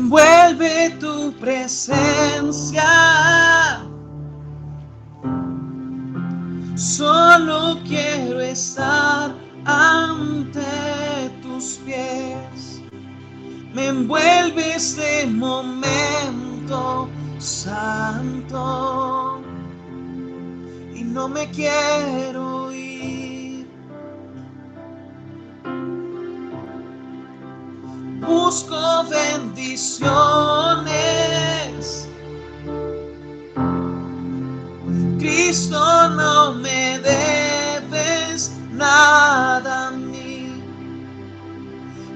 envuelve tu presencia. Solo quiero estar ante tus pies. Me envuelve este momento santo y no me quiero ir. Busco bendiciones. Cristo, no me debes nada a mí,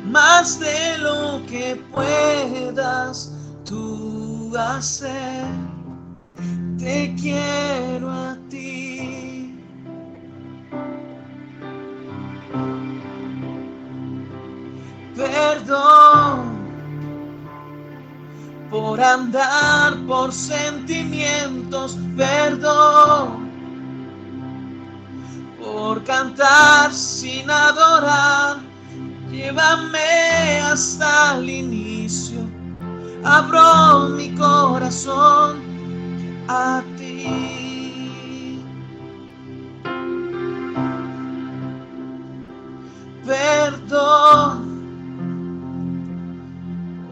más de lo que puedas tú hacer. Te quiero a ti. Perdón por andar por sentimientos, perdón por cantar sin adorar. Llévame hasta el inicio, abro mi corazón a ti. Perdón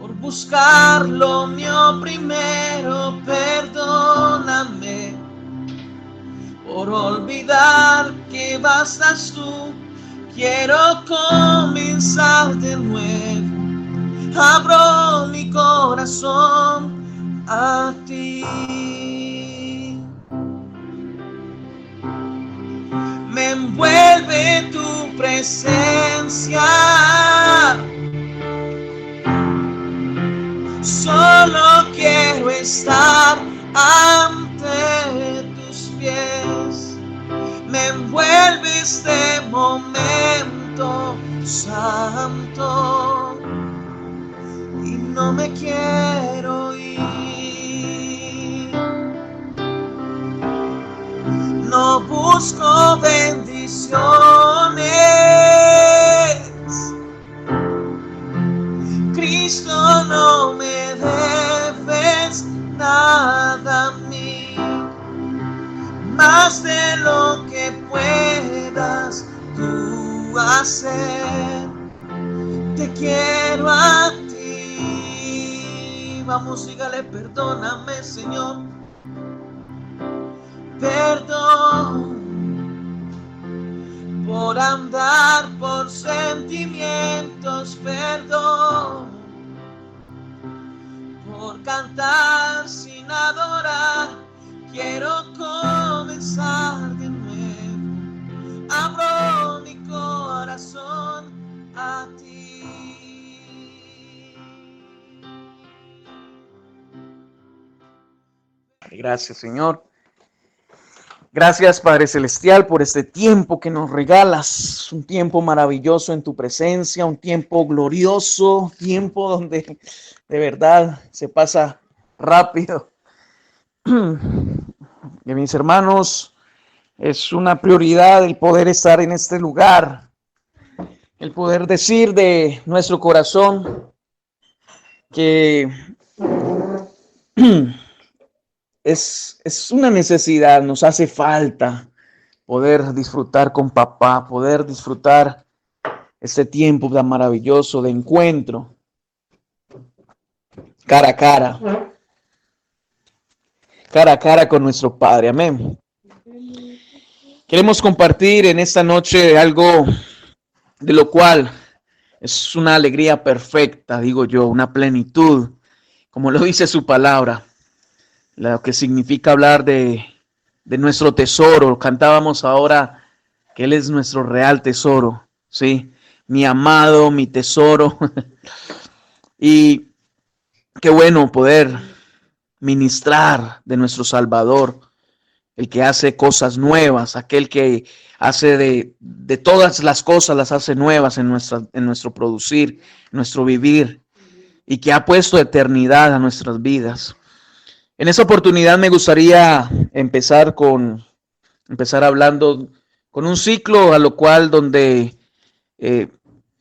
por buscar lo mío primero, perdóname por olvidar que bastas tú. Quiero comenzar de nuevo, abro mi corazón a ti. Me envuelve tu presencia. Solo quiero estar ante tus pies. Me envuelve este momento santo y no me quiero ir. No busco bendiciones. Cristo, no me debes nada a mí, más de lo que puedas tú hacer. Te quiero a ti. Vamos, dígale, perdóname, Señor. Perdón por andar por sentimientos, perdón por cantar sin adorar. Quiero comenzar de nuevo, abro mi corazón a ti. Gracias, Señor. Gracias, Padre Celestial, por este tiempo que nos regalas, un tiempo maravilloso en tu presencia, un tiempo glorioso, tiempo donde de verdad se pasa rápido. De mis hermanos, es una prioridad el poder estar en este lugar, el poder decir de nuestro corazón que es una necesidad, nos hace falta poder disfrutar con papá, poder disfrutar este tiempo tan maravilloso de encuentro, cara a cara con nuestro Padre. Amén. Queremos compartir en esta noche algo de lo cual es una alegría perfecta, digo yo, una plenitud, como lo dice su palabra. Lo que significa hablar de nuestro tesoro. Cantábamos ahora que Él es nuestro real tesoro, ¿sí? Mi amado, mi tesoro. Y qué bueno poder ministrar de nuestro Salvador, el que hace cosas nuevas, aquel que hace de todas las cosas, las hace nuevas en nuestro producir, en nuestro vivir, y que ha puesto eternidad a nuestras vidas. En esta oportunidad me gustaría empezar hablando con un ciclo a lo cual donde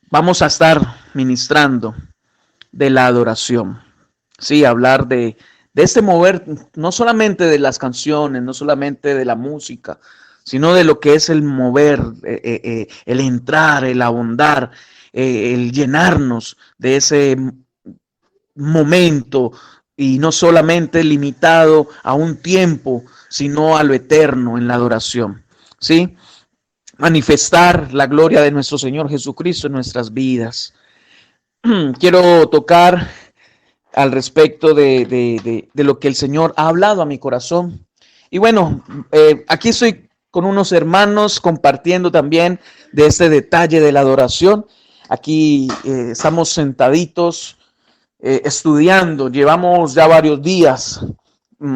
vamos a estar ministrando de la adoración. Sí, hablar de este mover, no solamente de las canciones, no solamente de la música, sino de lo que es el mover, el entrar, el abundar, el llenarnos de ese momento y no solamente limitado a un tiempo, sino a lo eterno en la adoración. ¿Sí? Manifestar la gloria de nuestro Señor Jesucristo en nuestras vidas. Quiero tocar al respecto de lo que el Señor ha hablado a mi corazón. Y bueno, aquí estoy con unos hermanos compartiendo también de este detalle de la adoración. Aquí estamos sentaditos estudiando, llevamos ya varios días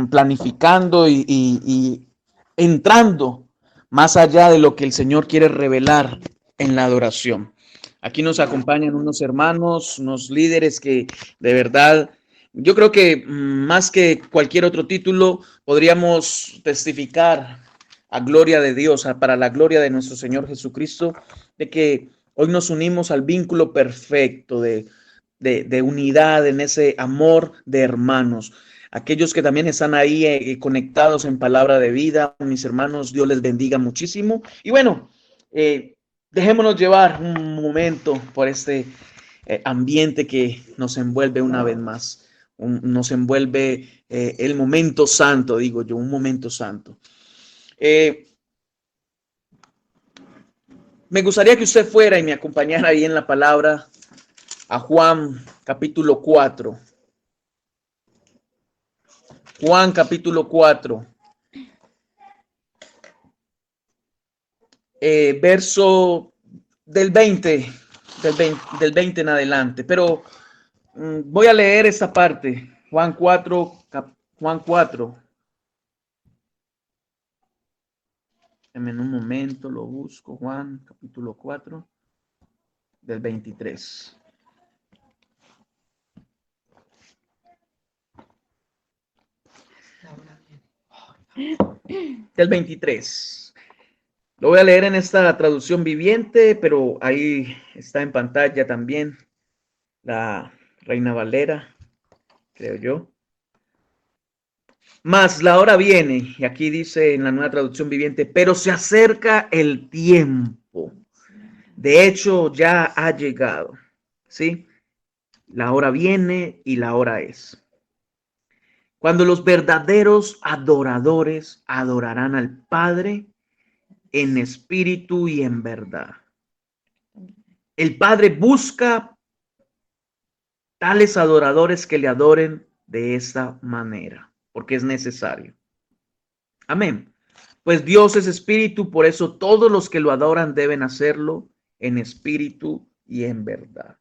planificando y entrando más allá de lo que el Señor quiere revelar en la adoración. Aquí nos acompañan unos hermanos, unos líderes que de verdad, yo creo que más que cualquier otro título, podríamos testificar a gloria de Dios, para la gloria de nuestro Señor Jesucristo, de que hoy nos unimos al vínculo perfecto de unidad en ese amor de hermanos. Aquellos que también están ahí conectados en palabra de vida, mis hermanos, Dios les bendiga muchísimo. Y bueno, dejémonos llevar un momento por este ambiente que nos envuelve una vez más. Nos envuelve el momento santo, digo yo, un momento santo. Me gustaría que usted fuera y me acompañara ahí en la palabra a Juan capítulo 4. Juan capítulo 4, verso del 20, del 20 en adelante. Pero voy a leer esta parte. Juan 4, Juan 4. En un momento lo busco. Juan capítulo 4, del 23. Del 23. Lo voy a leer en esta traducción viviente, pero ahí está en pantalla también la Reina Valera, creo yo. Mas la hora viene, y aquí dice en la nueva traducción viviente, pero se acerca el tiempo. De hecho, ya ha llegado. ¿Sí? La hora viene y la hora es. Cuando los verdaderos adoradores adorarán al Padre en espíritu y en verdad. El Padre busca tales adoradores que le adoren de esta manera, porque es necesario. Amén. Pues Dios es espíritu, por eso todos los que lo adoran deben hacerlo en espíritu y en verdad.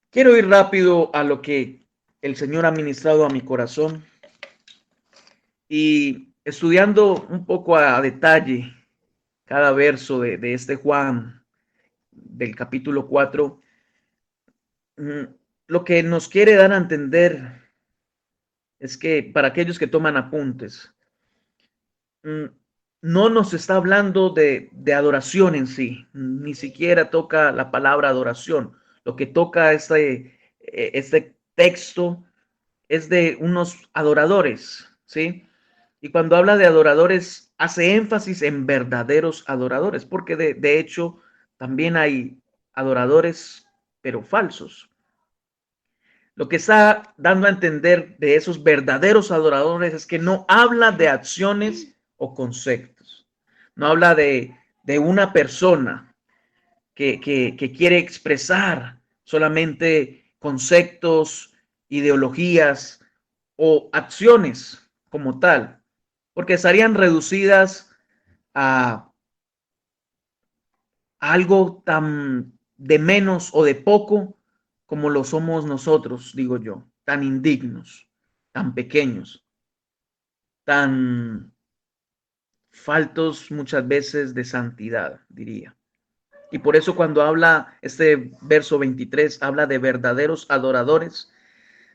Quiero ir rápido a lo que el Señor ha ministrado a mi corazón y estudiando un poco a detalle cada verso de este Juan del capítulo 4, lo que nos quiere dar a entender es que para aquellos que toman apuntes, no nos está hablando de adoración en sí, ni siquiera toca la palabra adoración. Lo que toca este texto es de unos adoradores, ¿sí? Y cuando habla de adoradores, hace énfasis en verdaderos adoradores, porque de hecho también hay adoradores, pero falsos. Lo que está dando a entender de esos verdaderos adoradores es que no habla de acciones o conceptos. No habla de una persona que quiere expresar solamente conceptos, ideologías o acciones como tal, porque estarían reducidas a algo tan de menos o de poco como lo somos nosotros, digo yo, tan indignos, tan pequeños, tan faltos muchas veces de santidad, diría. Y por eso cuando habla este verso 23, habla de verdaderos adoradores,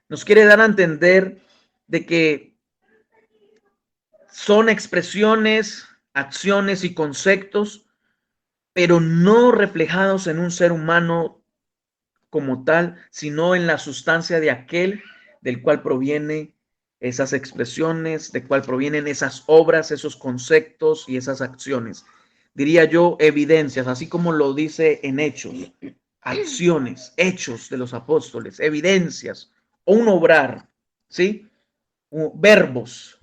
nos quiere dar a entender de que son expresiones, acciones y conceptos, pero no reflejados en un ser humano como tal, sino en la sustancia de aquel del cual proviene esas expresiones, de cual provienen esas obras, esos conceptos y esas acciones. Diría yo evidencias, así como lo dice en Hechos, acciones, hechos de los apóstoles, evidencias o un obrar, ¿sí? Verbos,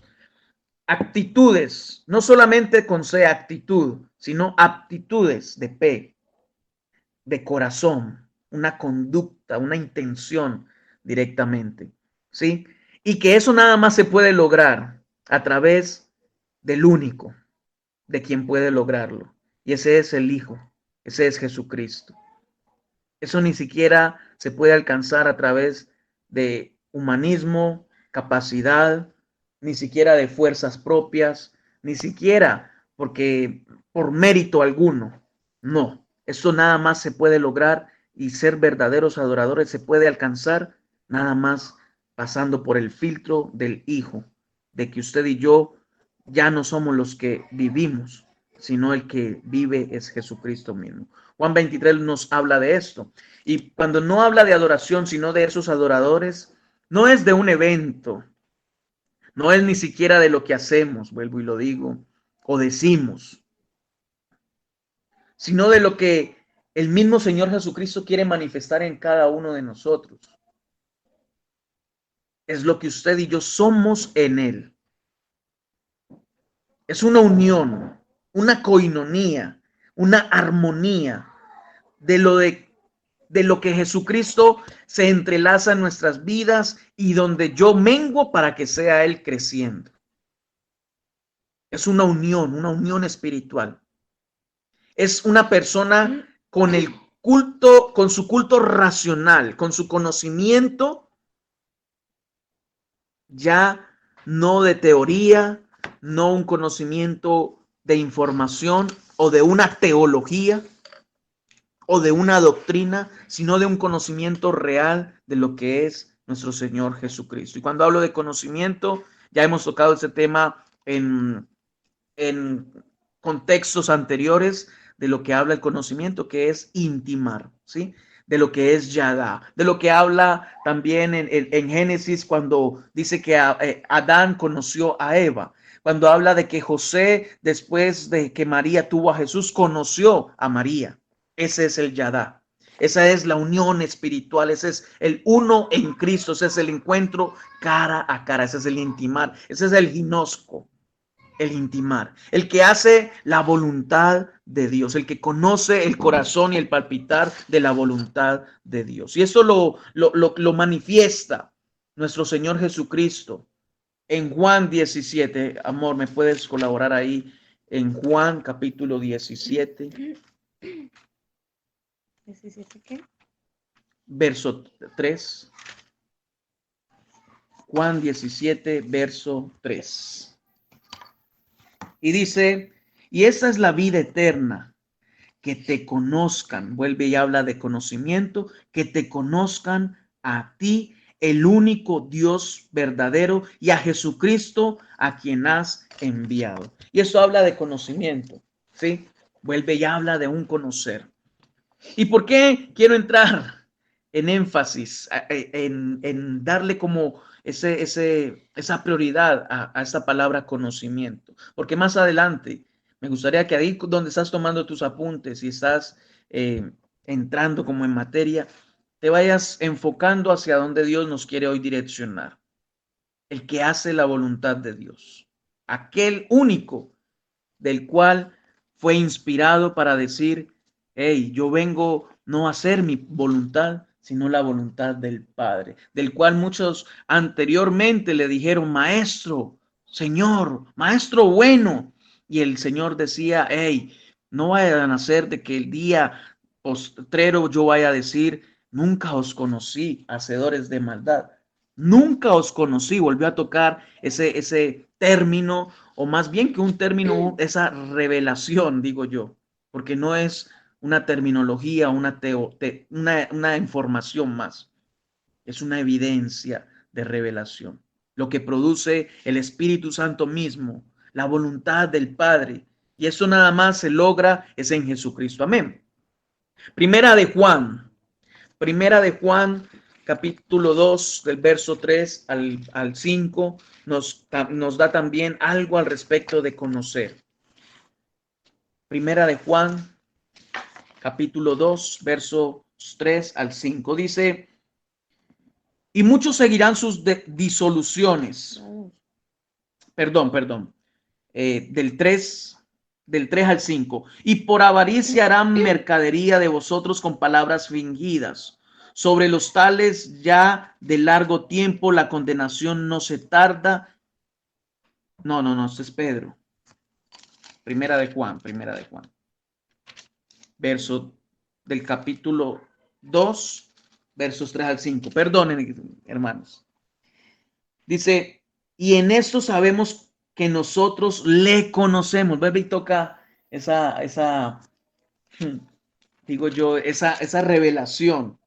actitudes, no solamente con C, actitud, sino aptitudes de P, de corazón, una conducta, una intención directamente, ¿sí? Y que eso nada más se puede lograr a través del único, de quien puede lograrlo. Y ese es el Hijo, ese es Jesucristo. Eso ni siquiera se puede alcanzar a través de humanismo, capacidad, ni siquiera de fuerzas propias, ni siquiera porque por mérito alguno. No, eso nada más se puede lograr y ser verdaderos adoradores se puede alcanzar nada más pasando por el filtro del Hijo, de que usted y yo ya no somos los que vivimos, sino el que vive es Jesucristo mismo. Juan 23 nos habla de esto. Y cuando no habla de adoración, sino de esos adoradores, no es de un evento, no es ni siquiera de lo que hacemos, vuelvo y lo digo, o decimos, sino de lo que el mismo Señor Jesucristo quiere manifestar en cada uno de nosotros. Es lo que usted y yo somos en Él. Es una unión, una coinonía, una armonía de lo que Jesucristo se entrelaza en nuestras vidas y donde yo menguo para que sea Él creciendo. Es una unión espiritual. Es una persona con el culto, con su culto racional, con su conocimiento ya no de teoría, no un conocimiento de información o de una teología o de una doctrina, sino de un conocimiento real de lo que es nuestro Señor Jesucristo. Y cuando hablo de conocimiento, ya hemos tocado ese tema en contextos anteriores de lo que habla el conocimiento, que es intimar, ¿sí? De lo que es Yadá, de lo que habla también en Génesis cuando dice que Adán conoció a Eva, cuando habla de que José, después de que María tuvo a Jesús, conoció a María. Ese es el Yadá. Esa es la unión espiritual, ese es el uno en Cristo, ese es el encuentro cara a cara, ese es el intimar, ese es el ginosco, el intimar, el que hace la voluntad de Dios, el que conoce el corazón y el palpitar de la voluntad de Dios. Y eso lo manifiesta nuestro Señor Jesucristo en Juan 17. Amor, ¿me puedes colaborar ahí en Juan capítulo 17? ¿17 qué? Verso 3. Juan 17, verso 3. Y dice, y esa es la vida eterna, que te conozcan, vuelve y habla de conocimiento, que te conozcan a ti, el único Dios verdadero, y a Jesucristo a quien has enviado. Y eso habla de conocimiento, ¿sí? Vuelve y habla de un conocer. ¿Y por qué quiero entrar en énfasis, en darle como esa prioridad a esa palabra conocimiento? Porque más adelante me gustaría que ahí donde estás tomando tus apuntes y estás entrando como en materia, te vayas enfocando hacia donde Dios nos quiere hoy direccionar. El que hace la voluntad de Dios. Aquel único del cual fue inspirado para decir, hey, yo vengo no a hacer mi voluntad, sino la voluntad del Padre, del cual muchos anteriormente le dijeron, maestro, Señor, maestro bueno. Y el Señor decía, hey, no vayan a hacer de que el día postrero yo vaya a decir, nunca os conocí, hacedores de maldad. Nunca os conocí, volvió a tocar ese término, o más bien que un término, esa revelación, digo yo, porque no es una terminología, una información más, es una evidencia de revelación. Lo que produce el Espíritu Santo mismo, la voluntad del Padre, y eso nada más se logra es en Jesucristo. Amén. Primera de Juan, Primera de Juan, capítulo 2, del verso 3 al 5, nos da también algo al respecto de conocer. Primera de Juan, capítulo 2, versos 3 al 5. Dice, y muchos seguirán sus disoluciones. Perdón. Del 3 al 5. Y por avaricia harán mercadería de vosotros con palabras fingidas. Sobre los tales ya de largo tiempo la condenación no se tarda. No, este es Pedro. Primera de Juan. Verso del capítulo 2, versos 3 al 5. Perdonen, hermanos. Dice, y en esto sabemos que nosotros le conocemos. Vuelve y toca esa revelación.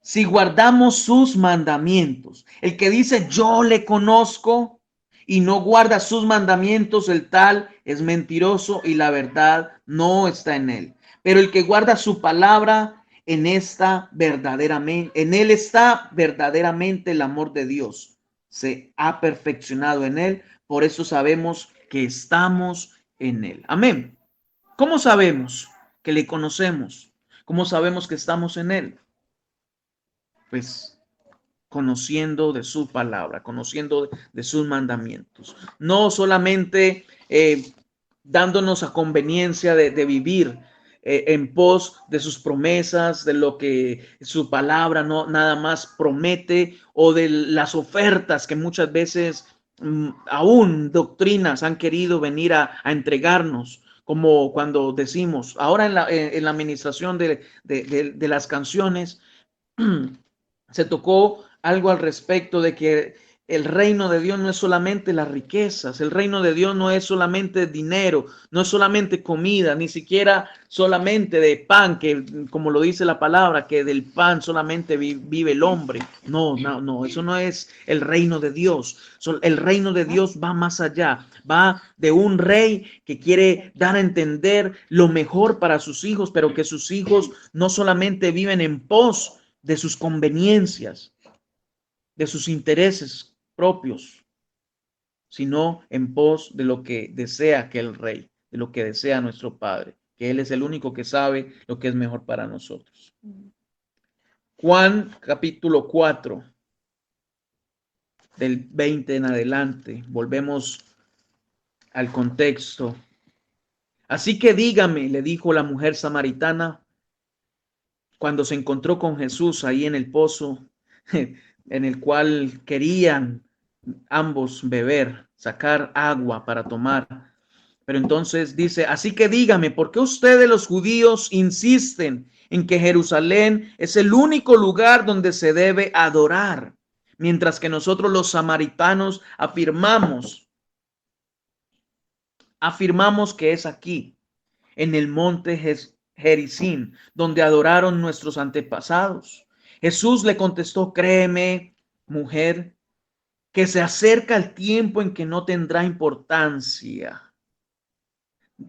Si guardamos sus mandamientos, el que dice yo le conozco y no guarda sus mandamientos, el tal es mentiroso y la verdad no está en él. Pero el que guarda su palabra, en él está verdaderamente el amor de Dios. Se ha perfeccionado en él, por eso sabemos que estamos en él. Amén. ¿Cómo sabemos que le conocemos? ¿Cómo sabemos que estamos en él? Pues conociendo de su palabra, conociendo de sus mandamientos. No solamente dándonos a conveniencia de vivir en pos de sus promesas, de lo que su palabra no nada más promete, o de las ofertas que muchas veces aún doctrinas han querido venir a entregarnos, como cuando decimos ahora en la administración de las canciones. Se tocó algo al respecto de que el reino de Dios no es solamente las riquezas, el reino de Dios no es solamente dinero, no es solamente comida, ni siquiera solamente de pan, que como lo dice la palabra, que del pan solamente vive el hombre. No, eso no es el reino de Dios. El reino de Dios va más allá, va de un rey que quiere dar a entender lo mejor para sus hijos, pero que sus hijos no solamente viven en pos de sus conveniencias, de sus intereses propios, sino en pos de lo que desea aquel rey, de lo que desea nuestro Padre, que Él es el único que sabe lo que es mejor para nosotros. Juan capítulo 4, del 20 en adelante, volvemos al contexto. Así que dígame, le dijo la mujer samaritana, cuando se encontró con Jesús ahí en el pozo, en el cual querían ambos beber, sacar agua para tomar. Pero entonces dice, así que dígame, ¿por qué ustedes los judíos insisten en que Jerusalén es el único lugar donde se debe adorar? Mientras que nosotros los samaritanos afirmamos que es aquí, en el monte Gerizim, donde adoraron nuestros antepasados. Jesús le contestó, créeme, mujer, que se acerca el tiempo en que no tendrá importancia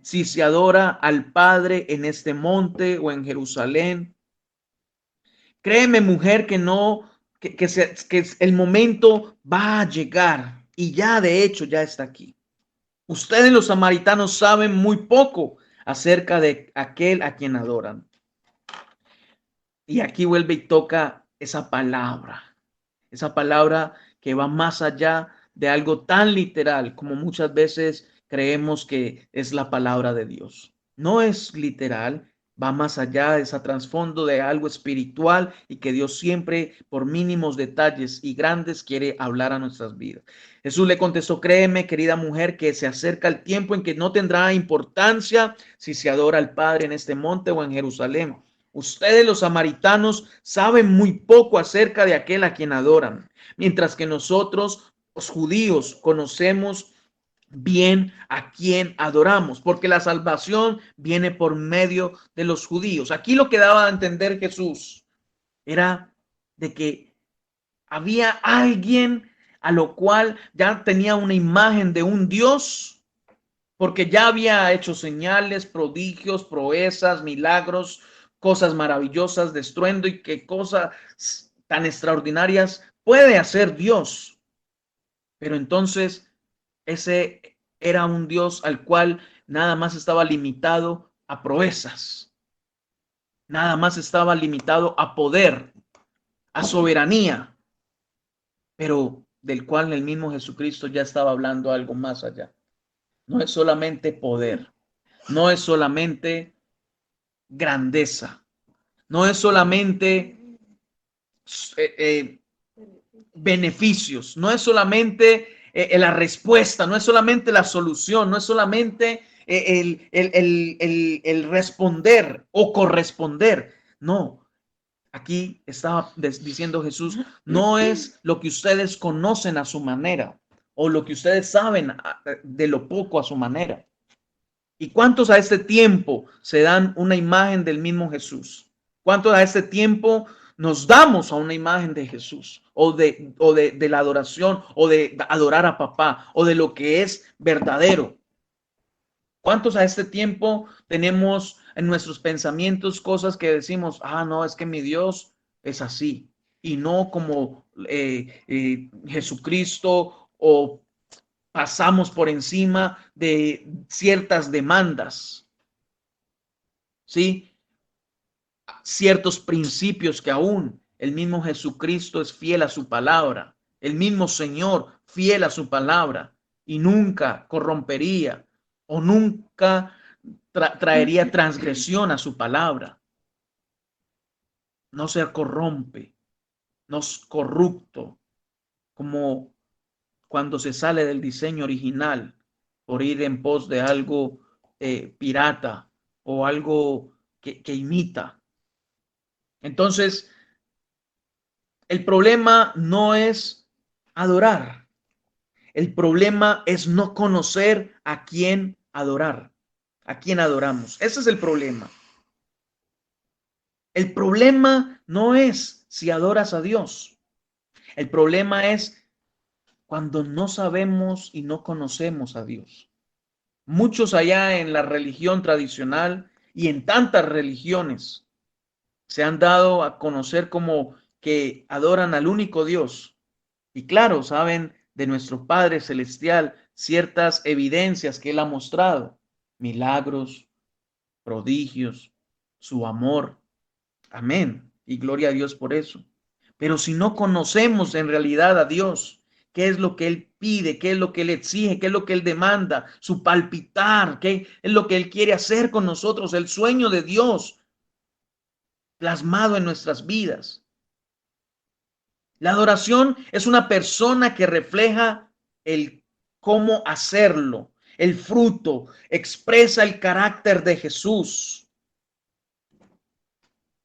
si se adora al Padre en este monte o en Jerusalén. Créeme, mujer, que el momento va a llegar y ya de hecho ya está aquí. Ustedes los samaritanos saben muy poco acerca de aquel a quien adoran. Y aquí vuelve y toca esa palabra que va más allá de algo tan literal como muchas veces creemos que es la palabra de Dios. No es literal, va más allá de ese trasfondo de algo espiritual y que Dios siempre, por mínimos detalles y grandes, quiere hablar a nuestras vidas. Jesús le contestó, créeme, querida mujer, que se acerca el tiempo en que no tendrá importancia si se adora al Padre en este monte o en Jerusalén. Ustedes los samaritanos saben muy poco acerca de aquel a quien adoran, mientras que nosotros los judíos conocemos bien a quien adoramos, porque la salvación viene por medio de los judíos. Aquí lo que daba a entender Jesús era de que había alguien a lo cual ya tenía una imagen de un Dios, porque ya había hecho señales, prodigios, proezas, milagros, cosas maravillosas de estruendo y qué cosas tan extraordinarias puede hacer Dios. Pero entonces ese era un Dios al cual nada más estaba limitado a proezas, nada más estaba limitado a poder, a soberanía, pero del cual el mismo Jesucristo ya estaba hablando algo más allá. No es solamente poder, no es solamente grandeza, no es solamente beneficios, no es solamente la respuesta, no es solamente la solución, no es solamente el responder o corresponder. No, aquí estaba diciendo Jesús, no es lo que ustedes conocen a su manera o lo que ustedes saben de lo poco a su manera. ¿Y cuántos a este tiempo se dan una imagen del mismo Jesús? ¿Cuántos a este tiempo nos damos a una imagen de Jesús de la adoración o de adorar a papá o de lo que es verdadero? ¿Cuántos a este tiempo tenemos en nuestros pensamientos cosas que decimos, no, es que mi Dios es así y no como Jesucristo, o pasamos por encima de ciertas demandas, ¿sí? Ciertos principios que aún el mismo Jesucristo es fiel a su palabra, el mismo Señor fiel a su palabra y nunca corrompería o nunca traería transgresión a su palabra. No se corrompe, no es corrupto, como cuando se sale del diseño original por ir en pos de algo pirata o algo que imita. Entonces, el problema no es adorar. El problema es no conocer a quién adorar, a quién adoramos. Ese es el problema. El problema no es si adoras a Dios. El problema es cuando no sabemos y no conocemos a Dios. Muchos allá en la religión tradicional y en tantas religiones se han dado a conocer como que adoran al único Dios. Y claro, saben de nuestro Padre Celestial ciertas evidencias que Él ha mostrado, milagros, prodigios, su amor. Amén. Y gloria a Dios por eso. Pero si no conocemos en realidad a Dios, qué es lo que Él pide, qué es lo que Él exige, qué es lo que Él demanda, su palpitar, qué es lo que Él quiere hacer con nosotros, el sueño de Dios plasmado en nuestras vidas. La adoración es una persona que refleja el cómo hacerlo, el fruto, expresa el carácter de Jesús.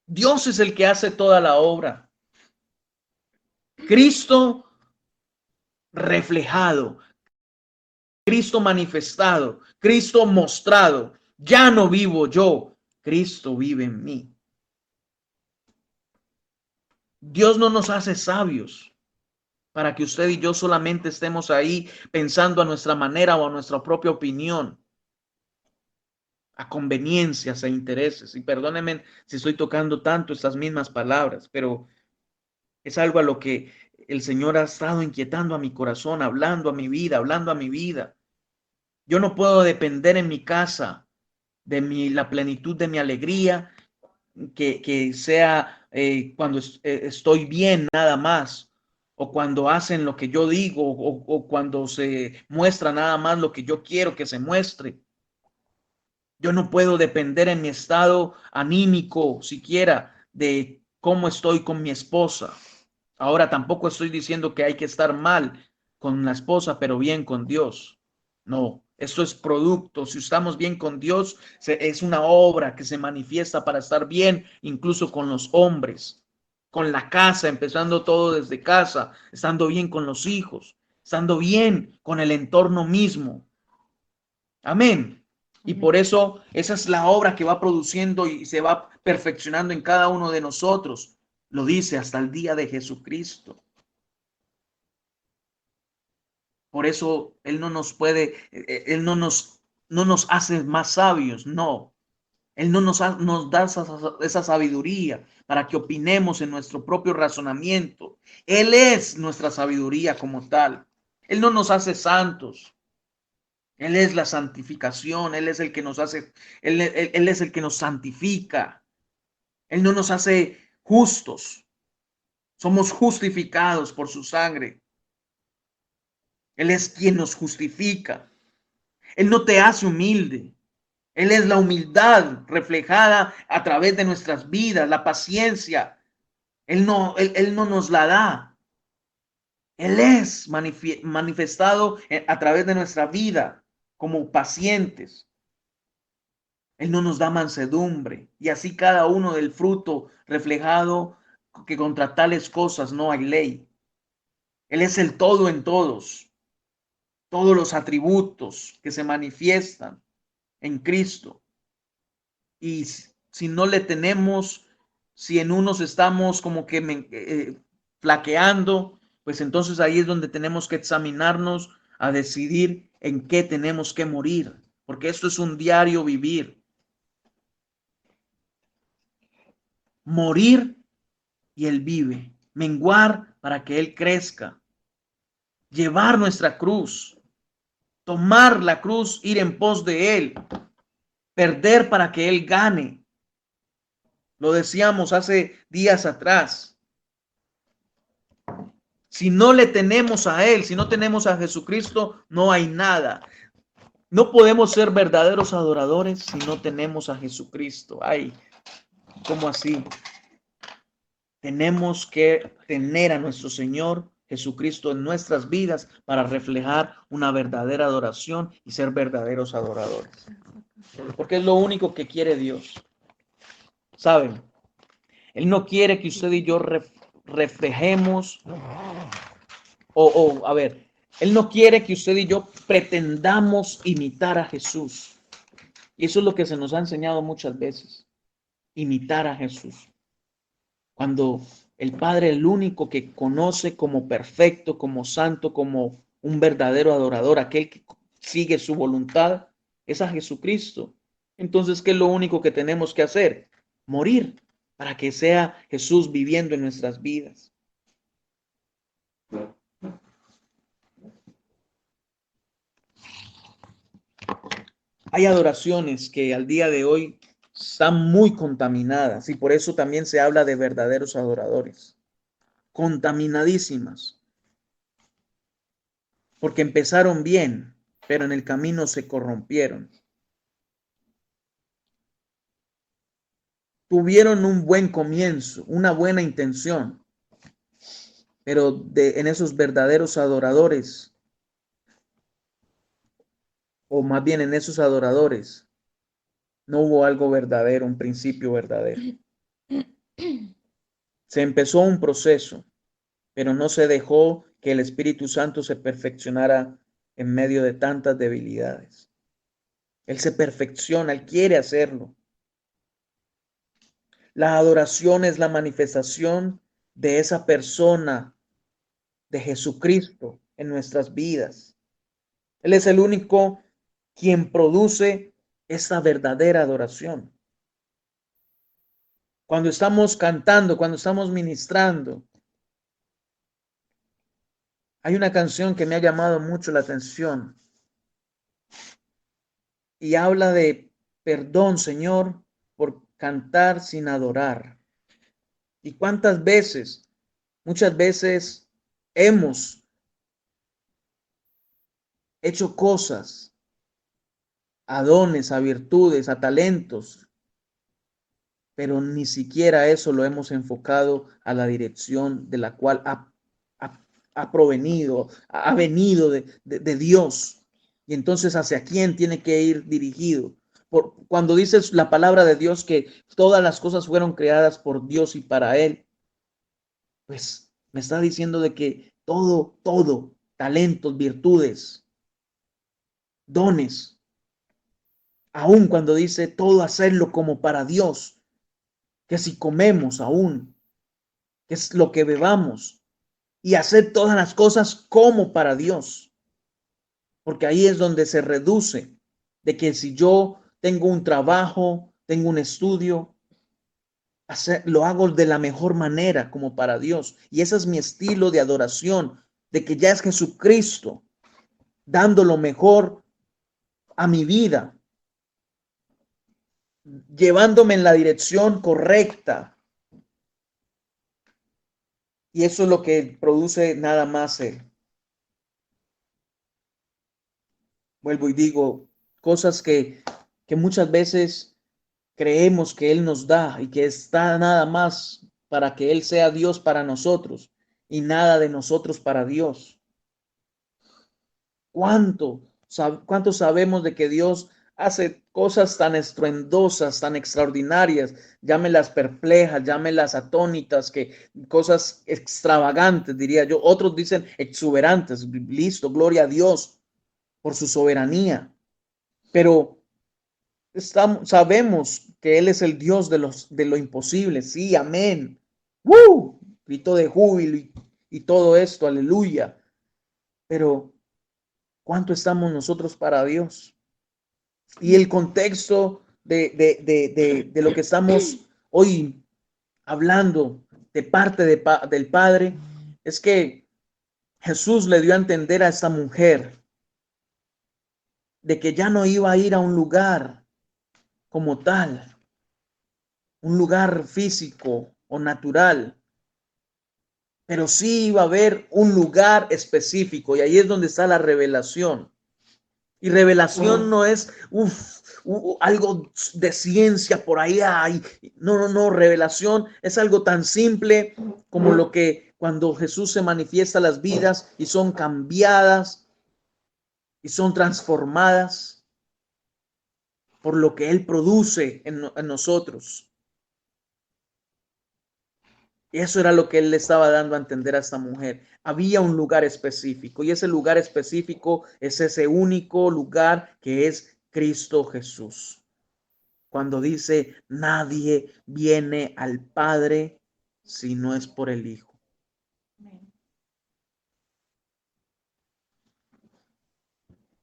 Dios es el que hace toda la obra. Cristo reflejado, Cristo manifestado, Cristo mostrado. Ya no vivo yo, Cristo vive en mí. Dios no nos hace sabios para que usted y yo solamente estemos ahí pensando a nuestra manera o a nuestra propia opinión, a conveniencias e intereses. Y perdónenme si estoy tocando tanto estas mismas palabras, pero es algo a lo que el Señor ha estado inquietando a mi corazón, hablando a mi vida, hablando a mi vida. Yo no puedo depender en mi casa de la plenitud de mi alegría, que sea cuando estoy bien nada más, o cuando hacen lo que yo digo, o cuando se muestra nada más lo que yo quiero que se muestre. Yo no puedo depender en mi estado anímico siquiera de cómo estoy con mi esposa. Ahora tampoco estoy diciendo que hay que estar mal con la esposa, pero bien con Dios. No, esto es producto. Si estamos bien con Dios, es una obra que se manifiesta para estar bien, incluso con los hombres, con la casa, empezando todo desde casa, estando bien con los hijos, estando bien con el entorno mismo. Amén. Y por eso esa es la obra que va produciendo y se va perfeccionando en cada uno de nosotros. Lo dice hasta el día de Jesucristo. Por eso Él no nos puede, Él no nos hace más sabios, no. Él no nos da esa sabiduría para que opinemos en nuestro propio razonamiento. Él es nuestra sabiduría como tal. Él no nos hace santos. Él es la santificación. Él es el que nos hace, él es el que nos santifica. Él no nos hace justos. Somos justificados por su sangre. Él es quien nos justifica. Él no te hace humilde. Él es la humildad reflejada a través de nuestras vidas, la paciencia. Él no nos la da. Él es manifestado a través de nuestra vida como pacientes. Él no nos da mansedumbre. Y así cada uno del fruto reflejado, que contra tales cosas no hay ley. Él es el todo en todos. Todos los atributos que se manifiestan en Cristo. Y si no le tenemos, si en unos estamos como que flaqueando, pues entonces ahí es donde tenemos que examinarnos a decidir en qué tenemos que morir, porque esto es un diario vivir. Morir y Él vive, menguar para que Él crezca, llevar nuestra cruz, tomar la cruz, ir en pos de Él, perder para que Él gane. Lo decíamos hace días atrás. Si no le tenemos a Él, si no tenemos a Jesucristo, no hay nada. No podemos ser verdaderos adoradores si no tenemos a Jesucristo. Ay, ¿cómo así? Tenemos que tener a nuestro Señor Jesucristo en nuestras vidas para reflejar una verdadera adoración y ser verdaderos adoradores. Porque es lo único que quiere Dios. ¿Saben? Él no quiere que usted y yo reflejemos a ver, Él no quiere que usted y yo pretendamos imitar a Jesús. Y eso es lo que se nos ha enseñado muchas veces, imitar a Jesús. Cuando el Padre, el único que conoce como perfecto, como santo, como un verdadero adorador, aquel que sigue su voluntad, es a Jesucristo. Entonces, ¿qué es lo único que tenemos que hacer? Morir para que sea Jesús viviendo en nuestras vidas. Hay adoraciones que al día de hoy están muy contaminadas y por eso también se habla de verdaderos adoradores. Contaminadísimas. Porque empezaron bien, pero en el camino se corrompieron. Tuvieron un buen comienzo, una buena intención, pero en esos verdaderos adoradores, o más bien en esos adoradores, no hubo algo verdadero, un principio verdadero. Se empezó un proceso, pero no se dejó que el Espíritu Santo se perfeccionara en medio de tantas debilidades. Él se perfecciona, Él quiere hacerlo. La adoración es la manifestación de esa persona, de Jesucristo en nuestras vidas. Él es el único quien produce esa verdadera adoración. Cuando estamos cantando, cuando estamos ministrando, hay una canción que me ha llamado mucho la atención y habla de perdón, Señor, por cantar sin adorar. ¿Y cuántas veces, muchas veces hemos hecho cosas, a dones, a virtudes, a talentos, pero ni siquiera eso lo hemos enfocado a la dirección de la cual ha provenido, ha venido de Dios? Y entonces, ¿hacia quién tiene que ir dirigido? Cuando dices la palabra de Dios que todas las cosas fueron creadas por Dios y para Él, pues me está diciendo de que todo, talentos, virtudes, dones, aun cuando dice todo hacerlo como para Dios, que si comemos aún, que es lo que bebamos, y hacer todas las cosas como para Dios. Porque ahí es donde se reduce de que si yo tengo un trabajo tengo un estudio, lo hago de la mejor manera como para Dios. Y ese es mi estilo de adoración, de que ya es Jesucristo dando lo mejor a mi vida, llevándome en la dirección correcta. Y eso es lo que produce nada más Él. Vuelvo y digo, cosas que muchas veces creemos que Él nos da y que está nada más para que Él sea Dios para nosotros y nada de nosotros para Dios. ¿Cuánto sabemos de que Dios hace cosas tan estruendosas, tan extraordinarias? Llámelas perplejas, llámelas atónitas, que cosas extravagantes, diría yo. Otros dicen exuberantes. Listo, gloria a Dios por su soberanía. Pero sabemos que Él es el Dios de lo imposible. Sí, amén. ¡Woo! Grito de júbilo y todo esto, aleluya. Pero ¿cuánto estamos nosotros para Dios? Y el contexto de lo que estamos hoy hablando de parte del Padre es que Jesús le dio a entender a esta mujer de que ya no iba a ir a un lugar como tal, un lugar físico o natural, pero sí iba a haber un lugar específico, y ahí es donde está la revelación. Y revelación no es algo de ciencia por ahí. Ay, no, revelación es algo tan simple como lo que cuando Jesús se manifiesta las vidas y son cambiadas y son transformadas por lo que Él produce en nosotros. Y eso era lo que Él le estaba dando a entender a esta mujer. Había un lugar específico y ese lugar específico es ese único lugar que es Cristo Jesús. Cuando dice, nadie viene al Padre si no es por el Hijo.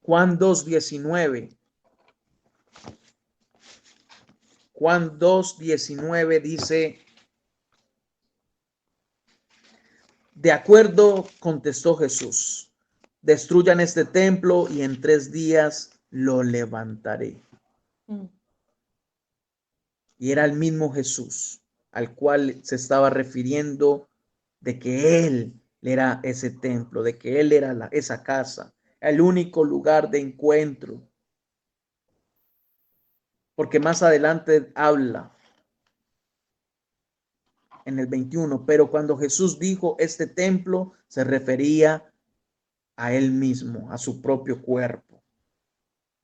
Juan 2:19. Juan 2:19 dice, de acuerdo, contestó Jesús, destruyan este templo y en 3 días lo levantaré. Y era el mismo Jesús al cual se estaba refiriendo, de que Él era ese templo, de que Él era esa casa, el único lugar de encuentro. Porque más adelante habla en el 21, pero cuando Jesús dijo este templo, se refería a Él mismo, a su propio cuerpo.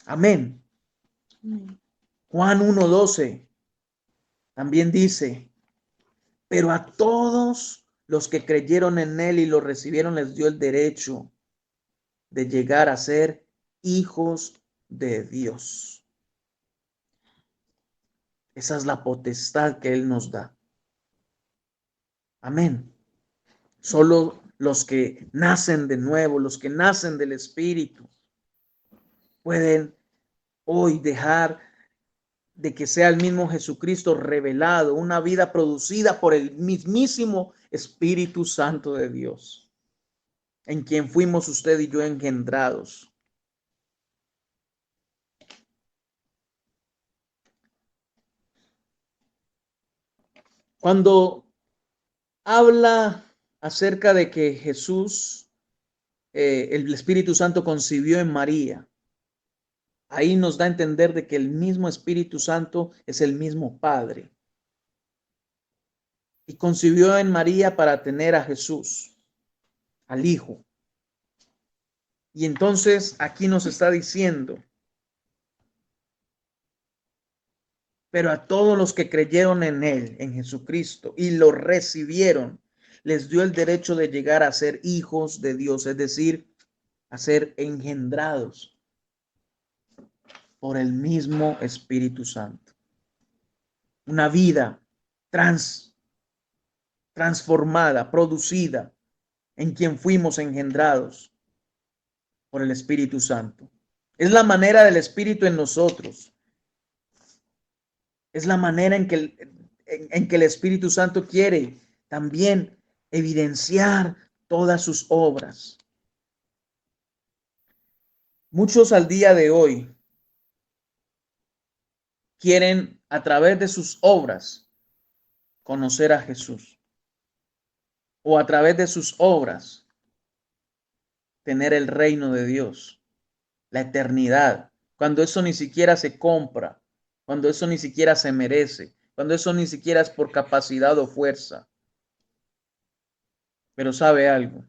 Amén. Juan 1:12 también dice, pero a todos los que creyeron en Él y lo recibieron les dio el derecho de llegar a ser hijos de Dios. Esa es la potestad que Él nos da. Amén. Solo los que nacen de nuevo, los que nacen del Espíritu, pueden hoy dejar de que sea el mismo Jesucristo revelado, una vida producida por el mismísimo Espíritu Santo de Dios, en quien fuimos usted y yo engendrados. Cuando habla acerca de que Jesús, el Espíritu Santo concibió en María, ahí nos da a entender de que el mismo Espíritu Santo es el mismo Padre. Y concibió en María para tener a Jesús, al Hijo. Y entonces aquí nos está diciendo, pero a todos los que creyeron en Él, en Jesucristo, y lo recibieron, les dio el derecho de llegar a ser hijos de Dios, es decir, a ser engendrados por el mismo Espíritu Santo. Una vida transformada, producida, en quien fuimos engendrados por el Espíritu Santo. Es la manera del Espíritu en nosotros Es la manera en que el Espíritu Santo quiere también evidenciar todas sus obras. Muchos al día de hoy quieren a través de sus obras conocer a Jesús, o a través de sus obras tener el reino de Dios, la eternidad, cuando eso ni siquiera se compra, cuando eso ni siquiera se merece, cuando eso ni siquiera es por capacidad o fuerza. Pero sabe algo,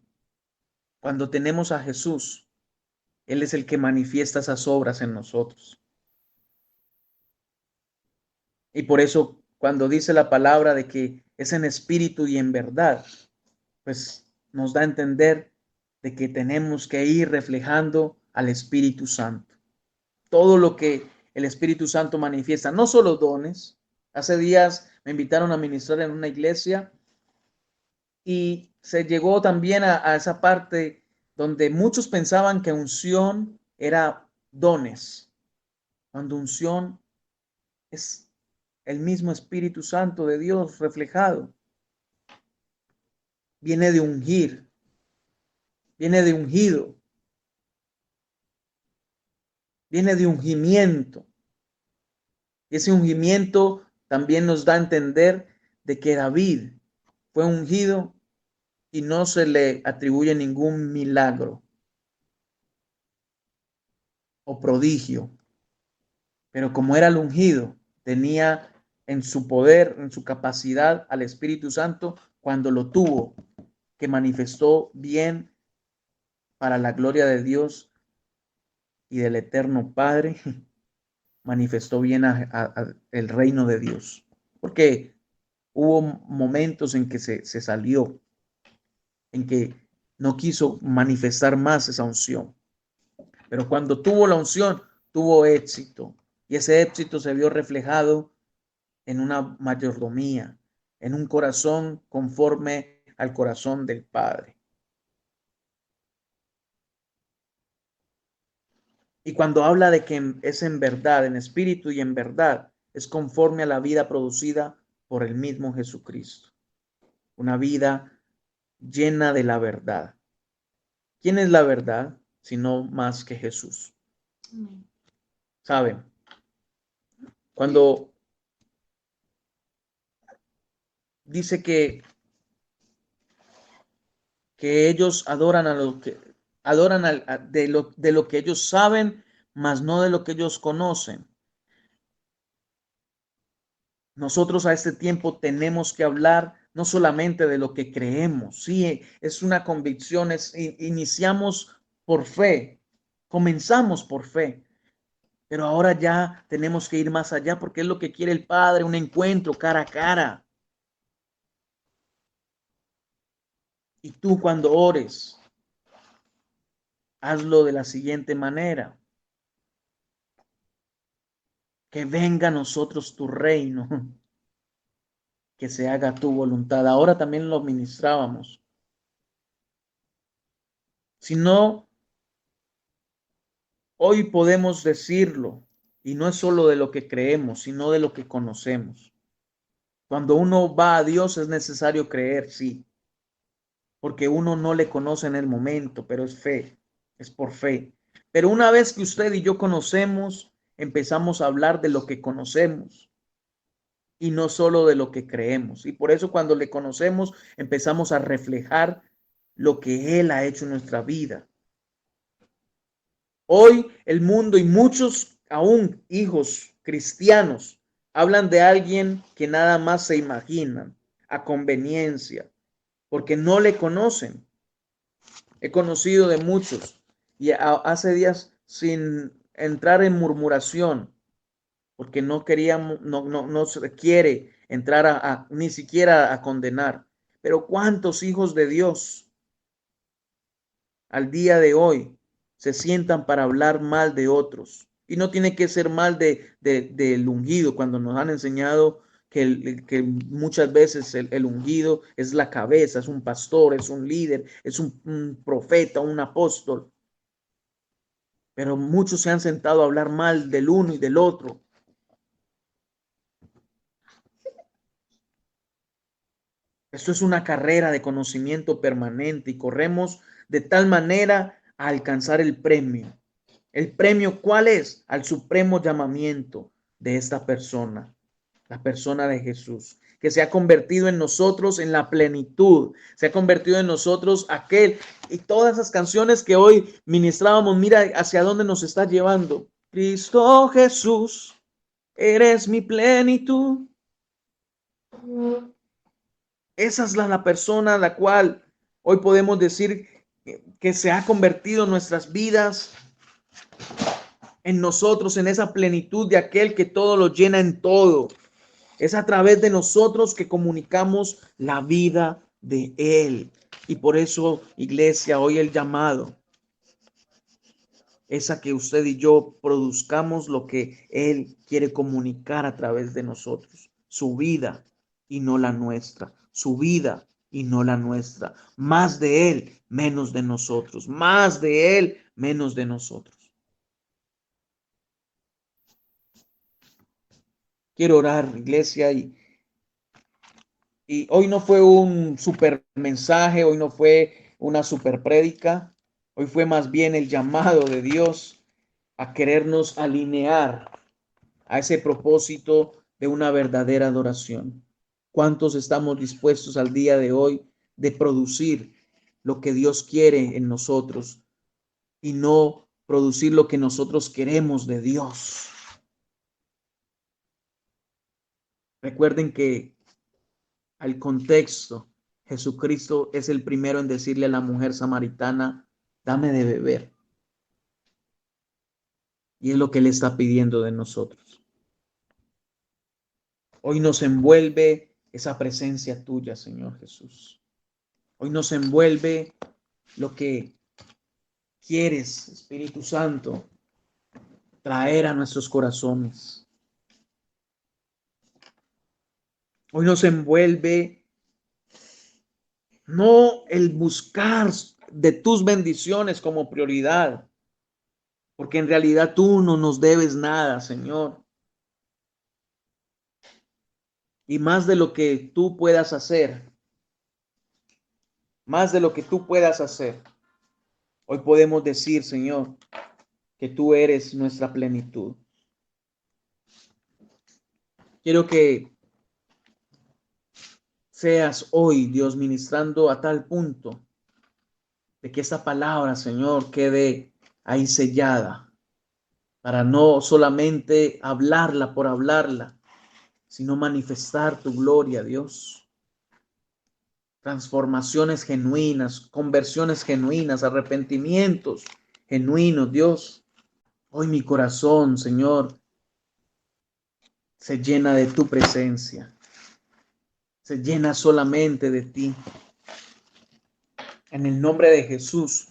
cuando tenemos a Jesús, Él es el que manifiesta esas obras en nosotros. Y por eso cuando dice la palabra de que es en espíritu y en verdad, pues nos da a entender de que tenemos que ir reflejando al Espíritu Santo. Todo lo que el Espíritu Santo manifiesta, no solo dones. Hace días me invitaron a ministrar en una iglesia y se llegó también a esa parte donde muchos pensaban que unción era dones, cuando unción es el mismo Espíritu Santo de Dios reflejado. Viene de ungir, viene de ungido, viene de ungimiento. Y ese ungimiento también nos da a entender de que David fue ungido y no se le atribuye ningún milagro o prodigio. Pero como era el ungido, tenía en su poder, en su capacidad al Espíritu Santo cuando lo tuvo, que manifestó bien para la gloria de Dios y del eterno Padre, manifestó bien el reino de Dios. Porque hubo momentos en que se salió, en que no quiso manifestar más esa unción. Pero cuando tuvo la unción, tuvo éxito. Y ese éxito se vio reflejado en una mayordomía, en un corazón conforme al corazón del Padre. Y cuando habla de que es en verdad, en espíritu y en verdad, es conforme a la vida producida por el mismo Jesucristo. Una vida llena de la verdad. ¿Quién es la verdad? Sino más que Jesús. ¿Saben? Cuando dice que ellos adoran a lo que adoran de lo que ellos saben, mas no de lo que ellos conocen. Nosotros a este tiempo tenemos que hablar no solamente de lo que creemos, sí, es una convicción, iniciamos por fe, comenzamos por fe, pero ahora ya tenemos que ir más allá porque es lo que quiere el Padre, un encuentro cara a cara. Y tú cuando ores, hazlo de la siguiente manera: que venga a nosotros tu reino, que se haga tu voluntad. Ahora también lo ministrábamos. Si no, hoy podemos decirlo, y no es solo de lo que creemos, sino de lo que conocemos. Cuando uno va a Dios es necesario creer, sí, porque uno no le conoce en el momento, pero es fe, es por fe. Pero una vez que usted y yo conocemos, empezamos a hablar de lo que conocemos y no solo de lo que creemos. Y por eso cuando le conocemos, empezamos a reflejar lo que Él ha hecho en nuestra vida. Hoy el mundo y muchos aún hijos cristianos hablan de alguien que nada más se imaginan a conveniencia, porque no le conocen. He conocido de muchos y hace días, sin entrar en murmuración, porque no queríamos, no se quiere entrar ni siquiera a condenar. Pero ¿cuántos hijos de Dios al día de hoy se sientan para hablar mal de otros? Y no tiene que ser mal del ungido, cuando nos han enseñado que muchas veces el ungido es la cabeza, es un pastor, es un líder, es un profeta, un apóstol. Pero muchos se han sentado a hablar mal del uno y del otro. Esto es una carrera de conocimiento permanente y corremos de tal manera a alcanzar el premio. ¿El premio cuál es? Al supremo llamamiento de esta persona, la persona de Jesús, que se ha convertido en nosotros en la plenitud, se ha convertido en nosotros aquel, y todas esas canciones que hoy ministrábamos, mira hacia dónde nos está llevando. Cristo Jesús, eres mi plenitud. Esa es la persona a la cual hoy podemos decir que se ha convertido en nuestras vidas, en nosotros, en esa plenitud de aquel que todo lo llena en todo. Es a través de nosotros que comunicamos la vida de Él. Y por eso, iglesia, hoy el llamado es a que usted y yo produzcamos lo que Él quiere comunicar a través de nosotros. Su vida y no la nuestra. Su vida y no la nuestra. Más de Él, menos de nosotros. Más de Él, menos de nosotros. Quiero orar, iglesia, y hoy no fue un super mensaje, hoy no fue una super prédica, hoy fue más bien el llamado de Dios a querernos alinear a ese propósito de una verdadera adoración. ¿Cuántos estamos dispuestos al día de hoy de producir lo que Dios quiere en nosotros y no producir lo que nosotros queremos de Dios? Recuerden que al contexto, Jesucristo es el primero en decirle a la mujer samaritana, dame de beber. Y es lo que Él está pidiendo de nosotros. Hoy nos envuelve esa presencia tuya, Señor Jesús. Hoy nos envuelve lo que quieres, Espíritu Santo, traer a nuestros corazones. Hoy nos envuelve no el buscar de tus bendiciones como prioridad, porque en realidad tú no nos debes nada, Señor. Y más de lo que tú puedas hacer, más de lo que tú puedas hacer, hoy podemos decir, Señor, que tú eres nuestra plenitud. Quiero que seas hoy, Dios, ministrando a tal punto de que esta palabra, Señor, quede ahí sellada, para no solamente hablarla por hablarla, sino manifestar tu gloria, Dios. Transformaciones genuinas, conversiones genuinas, arrepentimientos genuinos, Dios. Hoy mi corazón, Señor, se llena de tu presencia, se llena solamente de ti. En el nombre de Jesús,